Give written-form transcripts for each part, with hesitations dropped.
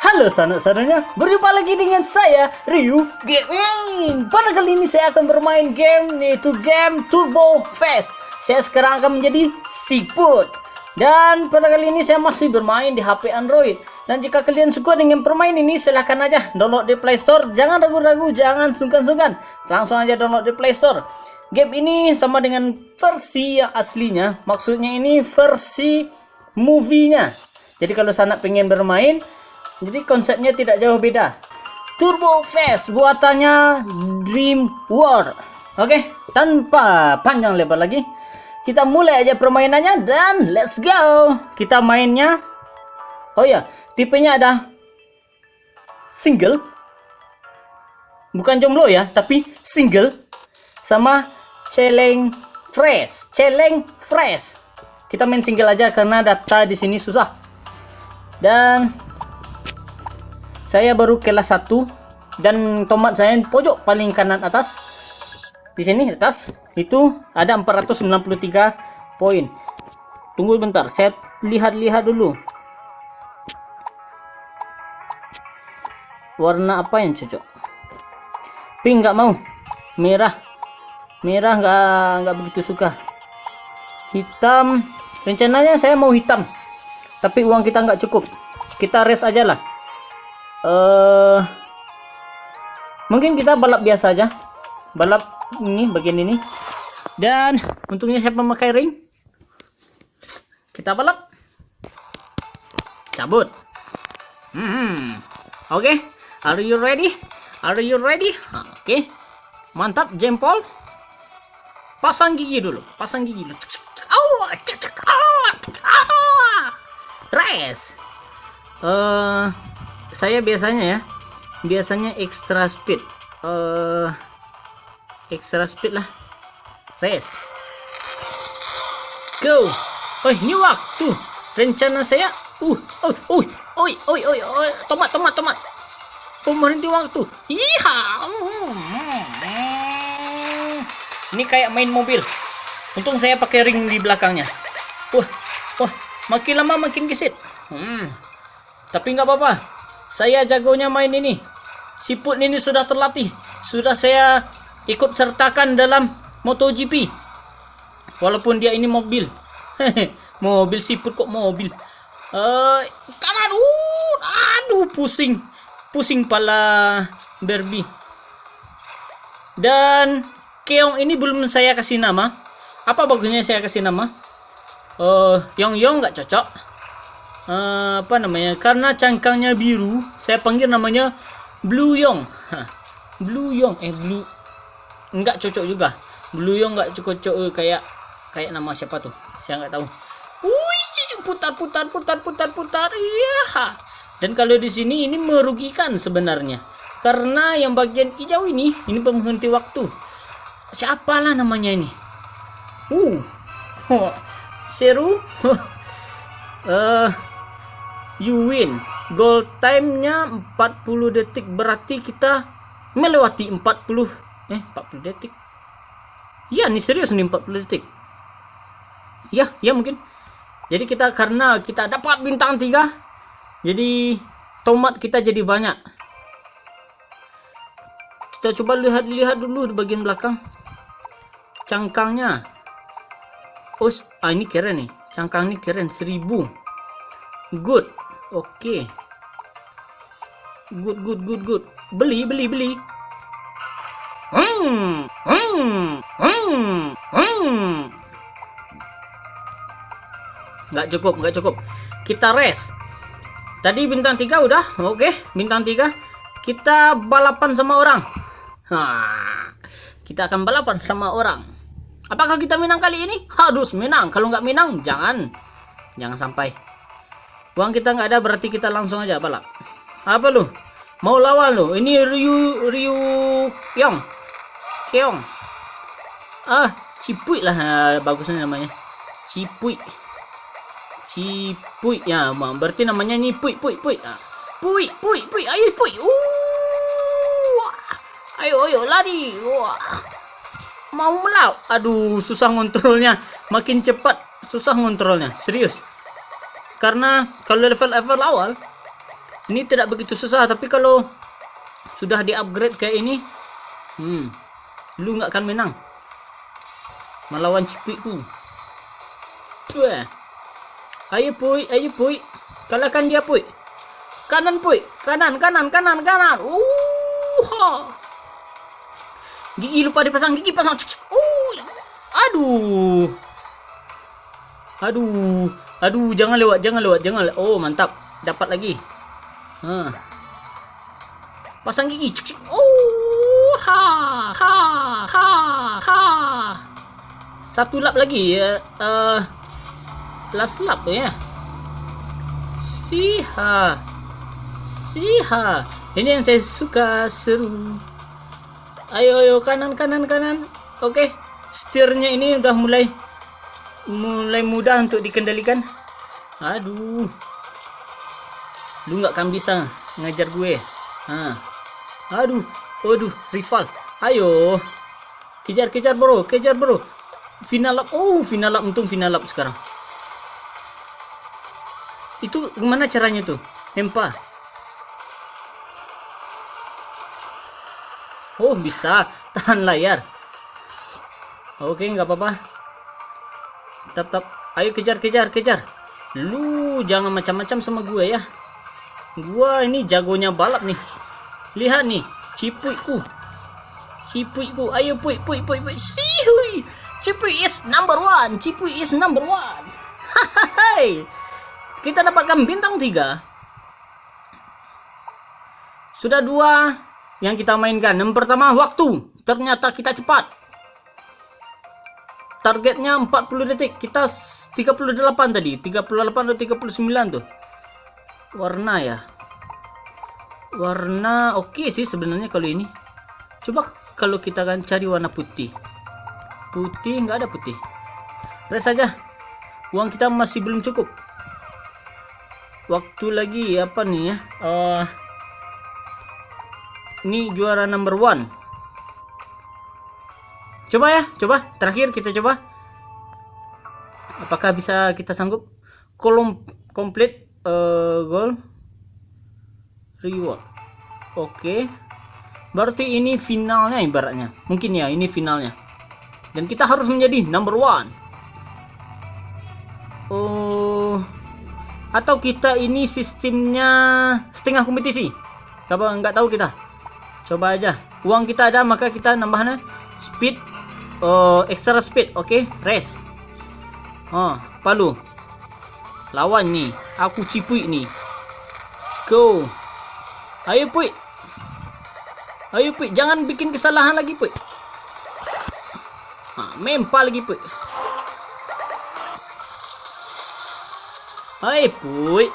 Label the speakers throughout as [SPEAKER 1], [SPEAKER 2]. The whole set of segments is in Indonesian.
[SPEAKER 1] Halo sanak-sanaknya, berjumpa lagi dengan saya, Ryu Gaming. Pada kali ini saya akan bermain game, yaitu game Turbo Fast. Saya sekarang akan menjadi Siput. Dan pada kali ini saya masih bermain di HP Android. Dan jika kalian suka dengan permainan ini, silahkan aja download di Play Store. Jangan ragu-ragu, jangan sungkan-sungkan. Langsung aja download di Play Store. Game ini sama dengan versi yang aslinya. Maksudnya ini versi movie-nya. Jadi kalau sanak pengen bermain, jadi konsepnya tidak jauh beda. Turbo Fast buatannya DreamWorks. Oke, tanpa panjang lebar lagi, kita mulai aja permainannya dan let's go. Kita mainnya, oh ya, tipenya ada single, bukan jomblo ya, tapi single sama challenge fresh. Kita main single aja karena data di sini susah. Dan saya baru kelas 1 dan tomat saya pojok paling kanan atas. Di sini atas itu ada 493 poin. Tunggu bentar, saya lihat dulu. Warna apa yang cocok? Pink nggak mau. Merah nggak begitu suka. Hitam, rencananya saya mau hitam. Tapi uang kita nggak cukup. Kita race aja lah. Mungkin kita balap biasa aja. Balap ini bagian ini. Dan untungnya saya memakai ring. Kita balap. Cabut. Oke. Are you ready? Oke. Mantap, jempol. Pasang gigi dulu. Race. Saya biasanya extra speed. Extra speed lah. Race. Go. Oh, ini waktu. Rencana saya. Tomat. Berhenti waktu. Iya. Ini kayak main mobil. Untung saya pakai ring di belakangnya. Wah. Makin lama makin gesit. Tapi nggak apa-apa. Saya jagonya main ini. Siput ini sudah terlatih. Sudah saya ikut sertakan dalam MotoGP. Walaupun dia ini mobil. Mobil siput kok mobil. Kanan. Aduh, pusing pala Barbie. Dan keong ini belum saya kasih nama. Apa bagusnya saya kasih nama? Yong nggak cocok. Apa namanya? Karena cangkangnya biru, saya panggil namanya Blue Yong. Blue Yong, Blue nggak cocok juga. Blue Yong nggak cocok kayak nama siapa tuh? Saya nggak tahu. Putar. Iya. Dan kalau di sini ini merugikan sebenarnya. Karena yang bagian hijau ini penghenti waktu. Siapalah namanya ini? Seru. You win. Goal time-nya 40 detik. Berarti kita melewati 40 detik. Iya, nih serius nih 40 detik. Ya mungkin. Jadi karena kita dapat bintang 3, jadi tomat kita jadi banyak. Kita coba lihat dulu di bagian belakang. Cangkangnya. Ini keren nih. Cangkang ini keren. 1000. Good. Oke. Good. Beli. Nggak cukup. Kita race. Tadi bintang 3 udah. Oke, bintang 3. Kita balapan sama orang. Kita akan balapan sama orang. Apakah kita menang kali ini? Harus menang. Kalau nggak menang, jangan sampai. Uang kita nggak ada, berarti kita langsung aja balap. Apa lu? Mau lawan lu? Ini Ryu Keong. Cipuy lah bagusnya namanya. Cipuy ya, berarti namanya ini Puy. Puy. Ayo Puy. Ayo lari. Mau melawan. Aduh, susah ngontrolnya. Makin cepat susah ngontrolnya, serius. Karena kalau level awal Ini tidak begitu susah, tapi kalau sudah di-upgrade kayak ini, lu nggak akan menang melawan Cipuiku. Ayo Puy, kalahkan dia Puy. Kanan Puy, kanan. Gigi lupa dipasang, gigi pasang. Aduh, jangan lewat. Oh, mantap, dapat lagi. Pasang gigi. Satu lap lagi ya. Last lap ya. Siha. Ini yang saya suka, seru. Ayo kanan. Oke. Setirnya ini udah mulai mudah untuk dikendalikan. Aduh. Lu nggak akan bisa ngajar gue. Aduh, rival. Ayo. Kejar bro. Final lap. Untung final lap sekarang. Itu gimana caranya tuh? Nempa. Oh, bisa tahan layar. Oke, nggak apa-apa. Tap. Ayo kejar. Lu jangan macam-macam sama gue ya. Gua ini jagonya balap nih. Lihat nih, Cipuiku. Ayo Puy. Cipui is number one. Hai. Kita dapatkan bintang 3. Sudah 2 yang kita mainkan. Yang pertama waktu. Ternyata kita cepat. Targetnya 40 detik. Kita 38 tadi. 38 atau 39 tuh. Warna ya. Warna oke sih sebenarnya kalau ini. Coba kalau kita kan cari warna putih. Nggak ada putih. Rest saja. Uang kita masih belum cukup. Waktu lagi apa nih ya? Ini juara number 1. Coba terakhir kita coba. Apakah bisa kita sanggup? Complete goal reward. Oke. Berarti ini finalnya ibaratnya. Mungkin ya ini finalnya. Dan kita harus menjadi number 1. Atau kita ini sistemnya setengah kompetisi. Nggak tahu kita. Coba aja. Uang kita ada, maka kita nambahnya speed, extra speed. Oke, race. Palu. Lawan nih. Aku Cipui nih. Go. Ayo Puy. Jangan bikin kesalahan lagi Puy. Mempa lagi Puy. Ayo Puy.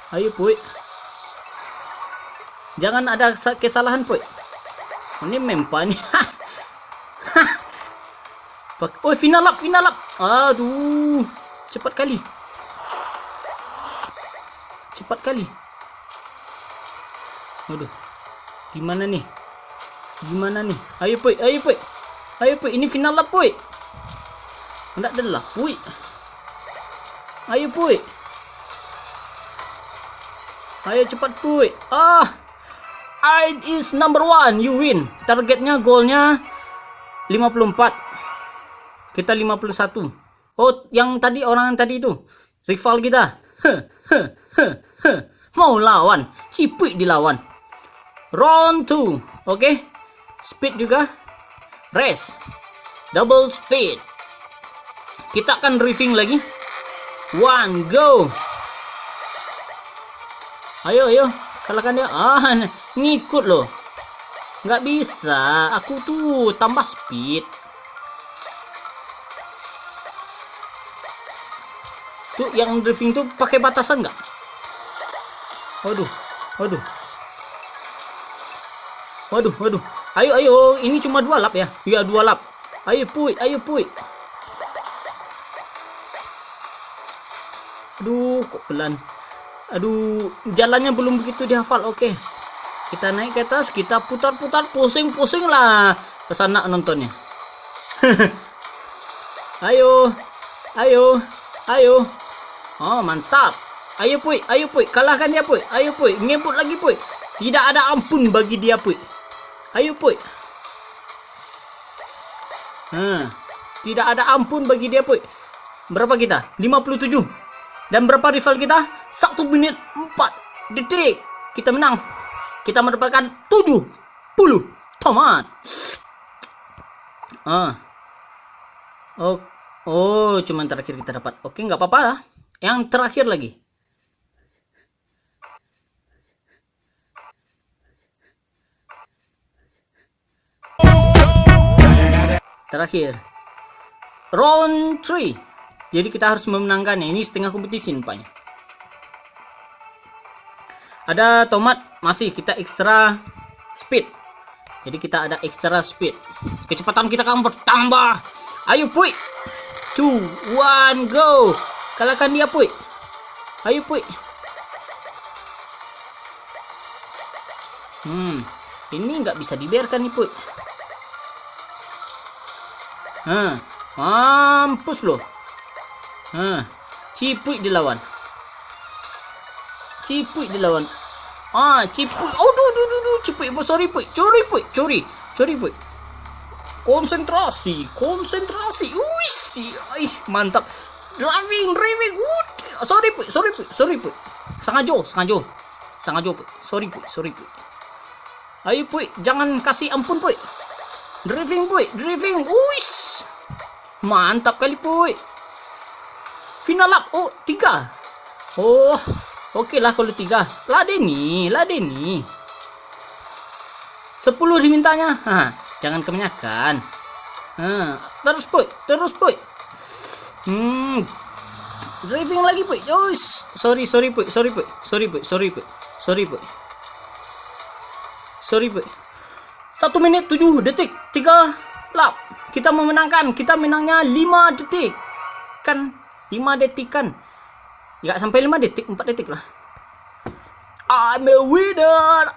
[SPEAKER 1] Ayo Puy. Jangan ada kesalahan Puy. Ini mempa nih. Oh, final lap. Aduh, cepat kali. Waduh, gimana nih? Ayo Puy. Ini final lap Puy. Enggak ada lah Puy. Ayo Puy. Ayo cepat Puy. I is number 1. You win. Targetnya, goalnya 54. Kita 51. Oh, yang tadi orang tadi itu rival kita. Mau lawan Cipui dilawan. Round 2. Oke. Speed juga. Race. Double speed. Kita akan drifting lagi. 1 go. Ayo. Kalahkan dia. Ngikut loh. Nggak bisa. Aku tuh tambah speed. Tuh yang drifting tuh pakai batasan nggak? Waduh. Ayo. Ini cuma 2 lap ya? Iya 2 lap. Ayo Puy. Aduh, kok pelan. Aduh, jalannya belum begitu dihafal. Oke. Kita naik ke atas, kita putar-putar, pusing-pusing lah kesana nontonnya. Ayo Ayo. Oh, mantap. Ayo Puy, kalahkan dia Puy. Ayo Puy, ngebut lagi Puy. Tidak ada ampun bagi dia Puy. Ayo Puy. Tidak ada ampun bagi dia Puy. Berapa kita? 57. Dan berapa rival kita? 1 menit 4 detik. Kita menang. Kita mendapatkan 70 tomat. Oh, cuman terakhir kita dapat. Oke, nggak apa-apa lah. Yang terakhir lagi. Terakhir. Round 3. Jadi kita harus memenangkannya. Ini setengah kompetisi nampaknya. Ada tomat, masih kita extra speed. Jadi kita ada extra speed. Kecepatan kita akan bertambah. Ayo Puy. 2, 1, go. Kalahkan dia Puy. Ayo Puy. Ini nggak bisa dibiarkan nih Puy. Mampus loh. Cipuy dilawan. Cipuy. Cipuy. Sorry Puy. Curi Puy. Konsentrasi. Wih, mantap. Driving. Sorry Puy. Sengaja Puy. Sorry Puy. Ayo Puy, jangan kasih ampun Puy. Driving. Wih. Mantap kali Puy. Final lap. 3. Oke lah kalau 3. Ladeni. 10 dimintanya. Jangan kebanyakan. Terus Puy. Driving lagi Puy. Sorry Puy. 1 menit 7 detik 3 lap. Kita memenangkan. Kita menangnya 5 detik. Kan 5 detik kan. Enggak sampai 5 detik, 4 detik lah. I'm a winner.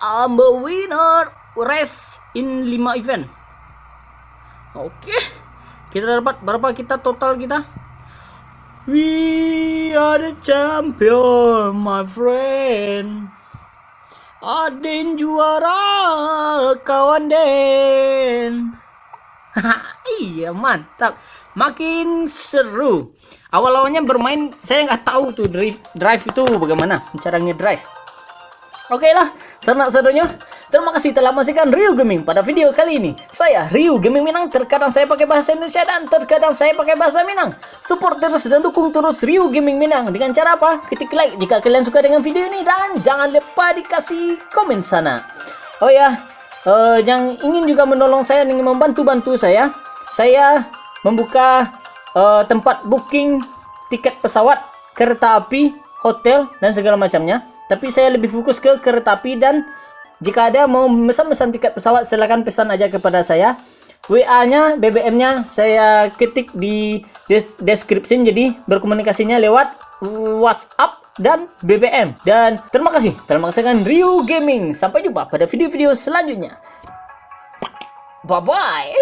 [SPEAKER 1] Race in 5 event. Oke. Kita dapat berapa kita total kita? We are the champion, my friend. Aden juara, kawan Den. Iya, mantap. Makin seru. Awal-awalnya bermain saya nggak tahu tuh drive itu bagaimana caranya drive. Oke lah, seru-serunya. Terima kasih telah menyaksikan Ryu Gaming pada video kali ini. Saya Ryu Gaming Minang. Terkadang saya pakai bahasa Indonesia dan terkadang saya pakai bahasa Minang. Support terus dan dukung terus Ryu Gaming Minang dengan cara apa? Ketik like jika kalian suka dengan video ini dan jangan lupa dikasih komen sana. Oh ya, yang ingin juga menolong saya, ingin membantu saya membuka tempat booking tiket pesawat, kereta api, hotel dan segala macamnya. Tapi saya lebih fokus ke kereta api, dan jika ada mau memesan tiket pesawat silakan pesan aja kepada saya. WA-nya, BBM-nya saya ketik di description, jadi berkomunikasinya lewat WhatsApp dan BBM. Dan terima kasih telah menyaksikan Ryu Gaming. Sampai jumpa pada video-video selanjutnya. Bye bye.